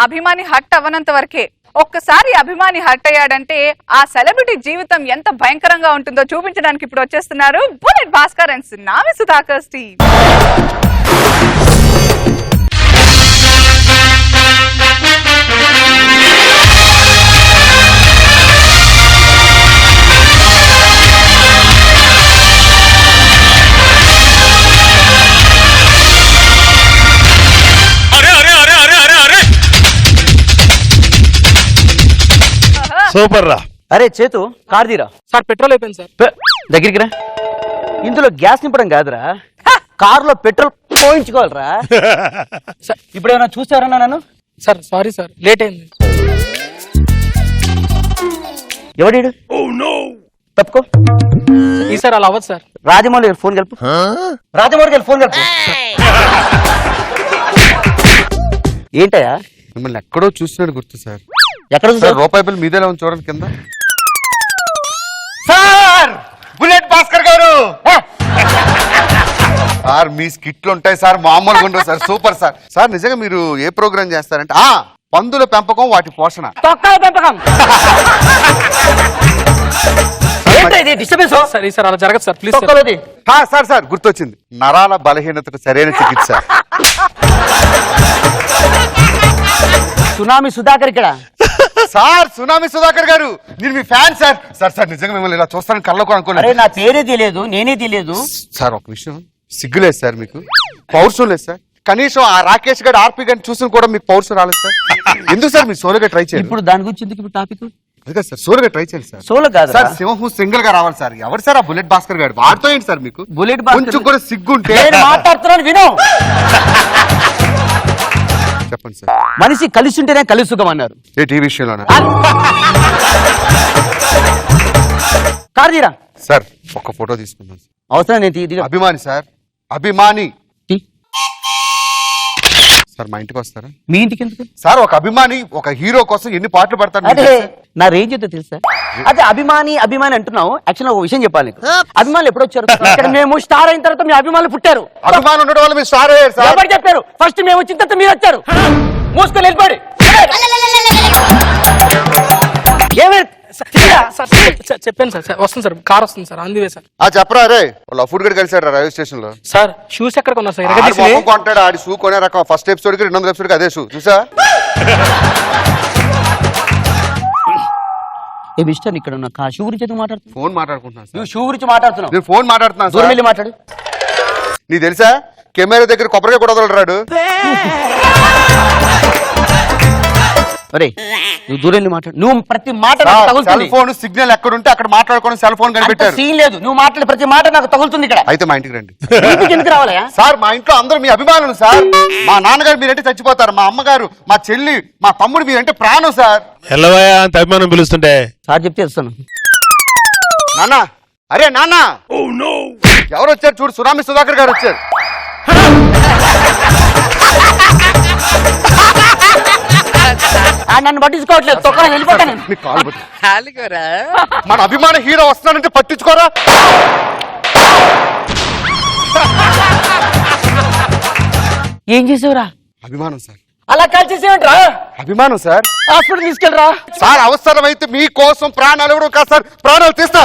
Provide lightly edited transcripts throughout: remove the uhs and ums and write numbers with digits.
అభిమాని హర్ట్ అవ్వనంత వరకే. ఒక్కసారి అభిమాని హర్ట్ అయ్యాడంటే ఆ సెలబ్రిటీ జీవితం ఎంత భయంకరంగా ఉంటుందో చూపించడానికి ఇప్పుడు వచ్చేస్తున్నారు bullet Bhaskar and tsunami Sudhakar team. Super రా. అరే చేతు కార్ తీరా. సార్ పెట్రోల్ అయిపోయింది సార్. దగ్గరికి రా. ఇందులో గ్యాస్ నింపడం కాదురా, కారులో పెట్రోల్ పోయించుకోవాలరా. ఇప్పుడు ఏమైనా చూసారన్నా నన్ను? సార్ సారీ సార్, లేట్ అయింది. ఎవడీడు? తప్పుకో. ఈసారి అలా అవ్వదు సార్. రాజమౌళి గారు ఫోన్ కలుపు. రాజమౌళి గారు ఫోన్ కలుపు. ఏంటయ్యా? మిమ్మల్ని ఎక్కడో చూస్తున్నాడు గుర్తు సార్. ఎక్కడ చూసారు? రూపాయి బిల్ మీదేలా ఉంది చూడండి కింద. సార్ బుల్లెట్ భాస్కర్ గారు సార్ మీ స్కిట్లు ఉంటాయి సార్, మామూలుగా ఉండవు సార్. Super sir. సార్ నిజంగా మీరు ఏ ప్రోగ్రామ్ చేస్తారంటే పందుల పెంపకం, వాటి పోషణ. తొక్కల పెంపకం. ఏంటి డిస్టర్బెన్స్? సార్ ఈసారి అలా జరగదు సార్, ప్లీజ్. తొక్కలది. సార్ సార్ గుర్తొచ్చింది, నరాల బలహీనతకు సరైన చికిత్స. సునామీ సుధాకర్ ఇక్కడ. సార్ సునామీ సుధాకర్ గారు, నేను మీ ఫ్యాన్ సార్. సార్ సార్ నిజంగా మిమ్మల్ని ఇలా చూస్తాను కళ్ళకు అరే అనుకోలేదు నా పేరే తెలియదు, నేనే తెలియదు. సార్. ఒక విషయం, సిగ్గులేదు సార్ మీకు, పౌరుషం లేదు సార్. కనీసం ఆ రాకేష్ గారు, ఆర్పి గారిని చూసిన కూడా మీకు పౌరుషం రాలేదు సార్. ఎందుకు సార్ మీరు సోలోగా ట్రై చేయండి? ఇప్పుడు దాని గురించి ఎందుకు ఇప్పుడు టాపిక్? అదే సార్ సోలోగా ట్రై చేయండి సార్. సోలో కాదు సార్, సింహం సింగిల్ గా రావాలి సార్. ఎవరు సార్ ఆ బుల్లెట్ భాస్కర్ గారు? వాడుతో ఏంటి సార్ మీకు? బుల్లెట్ భాస్కర్ కొంచెం కూడా సిగ్గుంటే. నేను మాట్లాడుతున్నాను విను. చెప్పండి సార్. మనిషి కలిసి ఉంటేనే కలిసి సుఖం అన్నారు. ఏ టీవీ విషయంలోనా? కార్ తీరా. సార్ ఒక ఫోటో తీసుకున్నాను. అవసరం నేను అభిమాని సార్, అభిమాని సార్. మా ఇంటికి వస్తారా? మీ ఇంటికి ఎందుకు సార్? ఒక అభిమాని ఒక హీరో కోసం ఎన్ని పాటలు పడతారు? అదే నా రేంజ్ అయితే తెలుసా? అదే అభిమాని అభిమాని అంటున్నావు. యాక్చువల్ ఒక విషయం చెప్పాలి నీకు. అభిమానులు ఎప్పుడు వచ్చారు ఇక్కడ? మేము స్టార్ అయిన తర్వాత మీ అభిమానులు పుట్టారు. అభిమానులు ఉండడం వల్ల మీరు స్టార్ అయ్యారు సార్. ఎవరు చెప్పారు? ఫస్ట్ మేము వచ్చిన తర్వాత మీరు వచ్చారు. మూసుకొని వెళ్ళిపోయి. చెప్పాను సార్, వస్తుంది సార్, కార్ వస్తుంది సార్, అందివే సార్. చెప్పరా రే, వాళ్ళ ఫుడ్ గడి కలిసాడు రైల్వే స్టేషన్ లో. సార్ షూస్ ఎక్కడ కొన్నారు సార్? కొంటాడు ఆడి షూ కొనే రకం. ఫస్ట్ ఎపిసోడ్ కి 200 ఎపిసోడ్ కి అదే షూ చూసా. ఏ మిస్టర్ ఇక్కడ ఉన్న షూ గురించి ఎందుకు మాట్లాడుతున్నావు? ఫోన్ మాట్లాడుకుంటున్నాను. నువ్వు షూ గురించి మాట్లాడుతున్నావు. నేను ఫోన్ మాట్లాడుతున్నాను. దూరం వెళ్ళి మాట్లాడు. నీకు తెలుసా కెమెరా దగ్గర కొబ్బరికాయ కూడా వదలరాడు. నువ్వు దూరం వెళ్ళి మాట్లాడు. నువ్వు ప్రతి మాట సెల్ ఫోన్ సిగ్నల్ ఎక్కడ ఉంటే అక్కడ మాట్లాడుకోవడం. సెల్ ఫోన్ కనిపెట్టారు. సీన్ లేదు. నువ్వు మాట్లాడే ప్రతి మాట నాకు తగులుతుంది ఇక్కడ. అయితే మా ఇంటికి రండి. ఎందుకు రావాలయా? సార్ మా ఇంట్లో అందరూ మీ అభిమానులు సార్. మా నాన్నగారు మీరంటే చచ్చిపోతారు. మా అమ్మగారు, మా చెల్లి, మా తమ్ముడు మీరంటే ప్రాణం సార్. ఎల్లవయ్యా అంత అభిమానం పిలుస్తుంటే సార్ చెప్తే వస్తాను. నాన్న, అరే నాన్న, ఎవరు వచ్చారు చూడు? సునామీ సుధాకర్ గారు వచ్చారు. నన్ను పట్టించుకోవట్లేదు. తొక్కలో వెళ్ళిపోతాను. మన అభిమాన హీరో వస్తున్నాడంటే పట్టించుకోరా? ఏం చేసావురా? అభిమానం సార్. అలా కాల్ చేసేవంటరా? అభిమానం సార్. Hospital తీసుకెళ్ళరా sir. అవసరమైతే మీకోసం ప్రాణాలు ఎవరు కాదు సార్, ప్రాణాలు తీస్తా.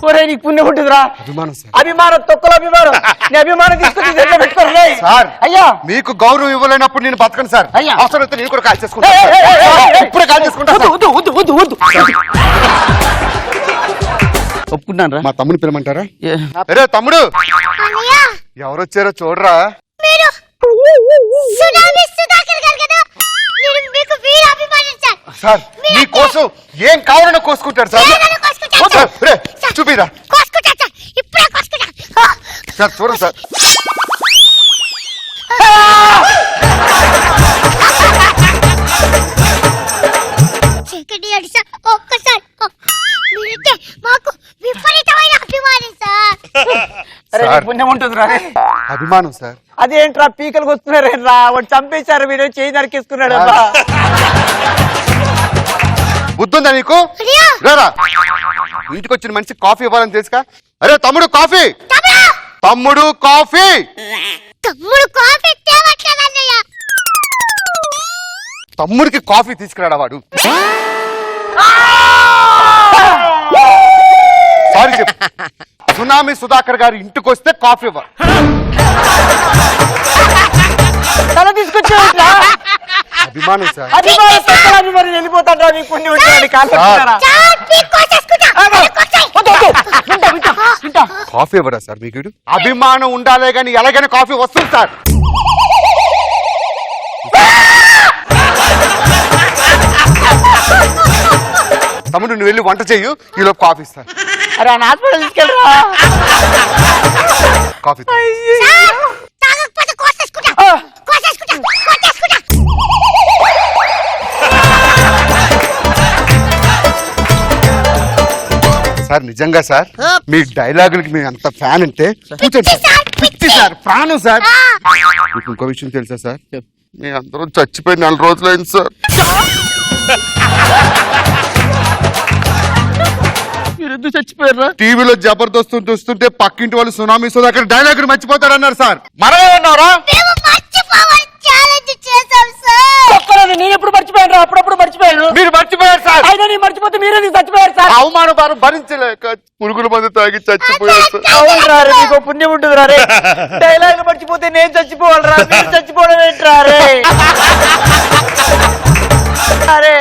ఒరే నీకు పుణ్యం ఉంటుందిరా. అభిమానం సార్. అభిమానం తొక్కల అభిమానం. నీ అభిమానం తీసుకుని పెట్టుకోరు సార్. అయ్యా మీకు గౌరవం ఇవ్వలేనప్పుడు నేను బతకను సార్. అయ్యా. అవసరమైతే నేను కూడా కాల్ చేసుకుంటా. ఇప్పుడే కాల్ చేసుకుంటా. ఒప్పుకున్నాను రా. మా తమ్ముని పిలమంటారా? అరే తమ్ముడు, ఎవరు వచ్చారో చూడరా. సార్ మీకోసం ఏం కావాలన్నా కోసుకుంటారు సార్. చూపిరా సార్. చూడండి సార్. పుణ్యం ఉంటుందిరా. అభిమానం సార్. అదేంట్రా పీకలకు వస్తున్నారా? వాడు చంపేశారు, మీరు చేయి నరికేసుకున్నాడు. బుద్ధుందా నీకు? రారా, ఇంటికి వచ్చిన మనిషి కాఫీ ఇవ్వాలని తెలుసుగా. అరే తమ్ముడు, కాఫీ తమ్ముడు కాఫీ. తమ్ముడు కాఫీ తేవట్లేదన్నయ్య. తమ్ముడికి కాఫీ తీసుకురాడా వాడు? సారీ చెప్పు. సునామీ సుధాకర్ గారు ఇంటికి వస్తే కాఫీ ఇవ్వ. తల తీసుకొచ్చేవట్రా? అభిమానం సార్. మరి వెళ్ళిపోతాడు నీ పుణ్యం ఉంటాడు కాలు పట్టుకున్నారా? చాల్ పీ కోసేసుకుంటా. కాఫీ ఇవ్వరా సార్ మీకు? అభిమానం ఉండాలే గాని ఎలాగైనా కాఫీ వస్తుంది సార్. తమ్ముడు నువ్వు వెళ్ళి వంట చెయ్యు, ఈలోపు కాఫీ ఇస్తా. అరే హాస్పిటల్ తీసుకెళ్ళరా. కాఫీ తా. తాగకపోతే కోసేసుకుంటా. కోసేసుకుంటా. కోసేసుకుంటా. సార్ నిజంగా సార్ మీ డైలాగులకి మీ అంత ఫ్యాన్ అంటే కూర్చోండి సార్. పిచ్చి సార్, ప్రాణం సార్. మీకు ఇంకో విషయం తెలుసా సార్? మీ అందరూ చచ్చిపోయి 4 రోజులైంది సార్. మీరు ఎందుకు చచ్చిపోయారా? టీవీలో జబర్దస్త్ చూస్తుంటే పక్కింటి వాళ్ళు సునామీ సుధాకర్ డైలాగులు మర్చిపోతారన్నారు సార్. మరవేమన్నారా? మేము మర్చిపోవాలి ఛాలెంజ్ చేసాం సార్. ఒక్కరోజు నేను ఎప్పుడు మర్చిపోయాను రా? అప్పుడప్పుడు మర్చిపోయాను. మీరు మర్చిపోయారు సార్. అయినా నేను మర్చిపోతే మీరే నీకు చచ్చిపోయారు సార్. అవమాన భారం భరించలేక పురుగుల మందు తాగి చచ్చిపోయారు సార్. అవును రా, నీకు పుణ్యం ఉంటుంది రా. డైలాగ్ మర్చిపోతే నేను చచ్చిపోవాలరా? మీరు చచ్చిపోవడం ఏంట్రా? అరే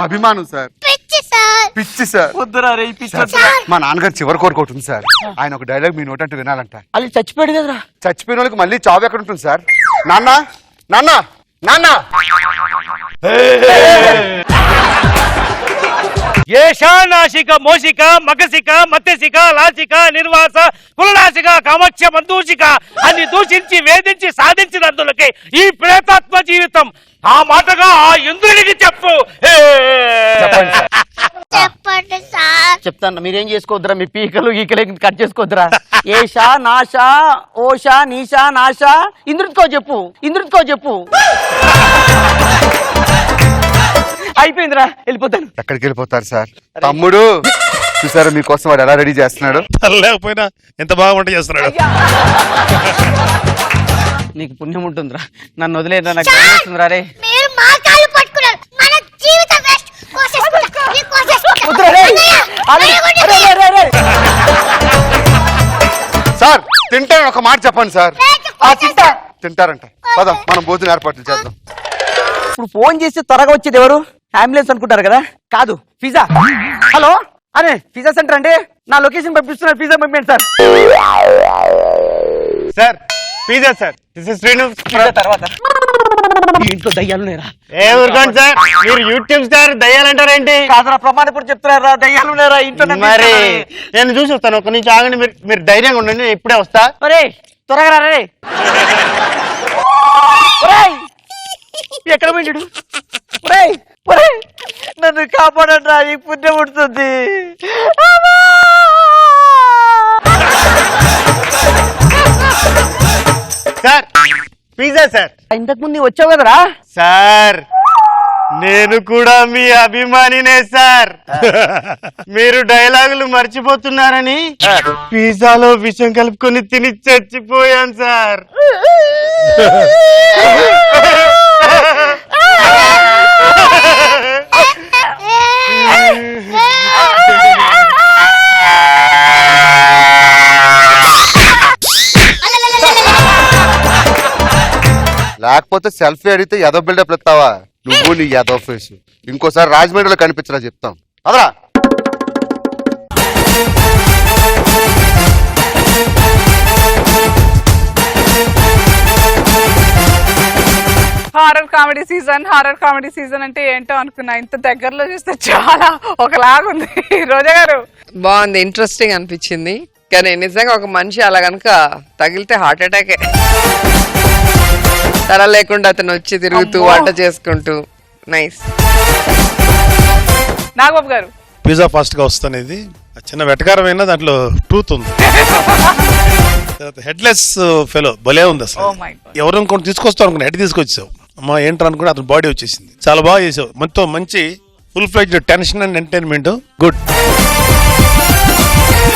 అభిమానం సార్. పిచ్చి సార్. పిచ్చి సార్. వద్దురా రే పిచ్చి. మా నాన్నగారు చివరి కోరిక ఉంది సార్. ఆయన ఒక డైలాగ్ మీ నోటంటూ వినాలంట. అది చచ్చిపోయాడు కదరా. చచ్చిపోయిన వాళ్ళకి మళ్ళీ చావు ఎక్కడ ఉంటుంది సార్? నాన్న నాన్న నాన్న ఏషానాశిక మోషిక మగసిక మత్స్యసిక లాసిక నిర్వాస కులనాశిక కామక్ష బంధూషిక అని దూషించి వేధించి సాధించినందులకి ఈ ప్రేతాత్మ జీవితం. ఆ మాటగా ఆ ఇంద్రుడికి చెప్పు. చెప్పండి సార్. చెప్తాను, మీరేం చేసుకోవద్దురా. మీ పీకలు ఈకలు కట్ చేసుకోవద్దురా. ఏషా నాషా ఓషా నీషా నాషా ఇంద్రుడికో చెప్పు. ఇంద్రుడికో చెప్పు. అయిపోయిందిరా, వెళ్ళిపోతాను. ఎక్కడికి వెళ్ళిపోతారు సార్? తమ్ముడు చూసారా మీకోసం వాడు ఎలా రెడీ చేస్తున్నాడు? లేకపోయినా ఎంత బాగా వంట చేస్తున్నాడు. నీకు పుణ్యం ఉంటుందిరా, నన్ను వదిలేదా? నాకు భయం వేస్తుందిరా రే. మీరు మా కాళ్ళు పట్టుకున్నారు. మన జీవితం వేస్ట్. కోసేసుకుంటా. ఈ కోసేసుకుంటా. వద్దురా రే. అన్నయ్య, రే, రే, రే, రే. సార్ తింటాను ఒక మాట చెప్పండి సార్. తింటా. తింటారంట. పదం మనం భోజనం ఏర్పాట్లు చేద్దాం. ఇప్పుడు ఫోన్ చేసి త్వరగా వచ్చేది ఎవరు? అంబులెన్స్ అనుకుంటారు కదా. కాదు, పిజ్జా. హలో, అరే పిజ్జా సెంటర్ అండి. నా లొకేషన్ పంపిస్తున్నారు, పిజ్జా పంపించండి sir. Sir pizza sir. This is Srinu. Pizza తర్వాత ఈ ఇంట్లో దయ్యాలు లేరా? ఏ ఊరుకోండి సార్, మీరు యూట్యూబ్ స్టార్ దయ్యాలంటారేంటి? కాదురా, ప్రమాదపడి చెప్తున్నారా? దయ్యాలు లేరా ఇంట్లో? మరి నేను చూసి వస్తాను. ఒక నుంచి ఆగండి, మీరు ధైర్యంగా ఉండండి, నేను ఇప్పుడే వస్తా. ఒరే త్వరగా రా రే. ఒరేయ్, ఎక్కడ పోయిండు? ఒరేయ్ ఒరేయ్, నన్ను కాపాడండి రా, నీకు పుణ్యం ఉంటుంది. Sir pizza sir. ఇంతకు ముందు వచ్చావు కదరా? సార్ నేను కూడా మీ అభిమానినే సార్. మీరు డైలాగులు మర్చిపోతున్నారని పిజ్జాలో విషం కలుపుకొని తిని చచ్చిపోయాను సార్. లేకపోతే సెల్ఫీ అడిగితే ఎదో బిల్డప్ ఎత్తావా నువ్వు? నీ ఎదో ఫేస్ ఇంకోసారి రాజమండ్రిలో కనిపించరా చెప్తాం. అదరా హారర్ కామెడీ సీజన్ అంటే ఏంటో అనుకున్నా. ఇంత దగ్గరలో చూస్తే చాలా ఒకలాగుంది. రోజా గారు బాగుంది, ఇంట్రెస్టింగ్ అనిపించింది. కానీ నిజంగా ఒక మనిషి అలా కనుక తగిలితే హార్ట్ అటాకే. తల లేకుండా అతను వచ్చి తిరుగుతూ వంట చేసుకుంటూ. నైస్. నాగబాబు గారు పిజ్జా ఫాస్ట్ గా వస్తుంది. చిన్న వెటకారమైన దాంట్లో ట్రూత్ ఉంది. హెడ్లెస్ ఫెలో భలే ఉంది అసలు. Oh my God. ఎవరు ఇంకోటి తీసుకొస్తావు అనుకున్నా, హెడ్ తీసుకొచ్చావు. అమ్మా ఏంటర్ అనుకుంటే అతని బాడీ వచ్చేసింది. చాలా బాగా చేసావు. మంచి full fledged tension and entertainment. Good.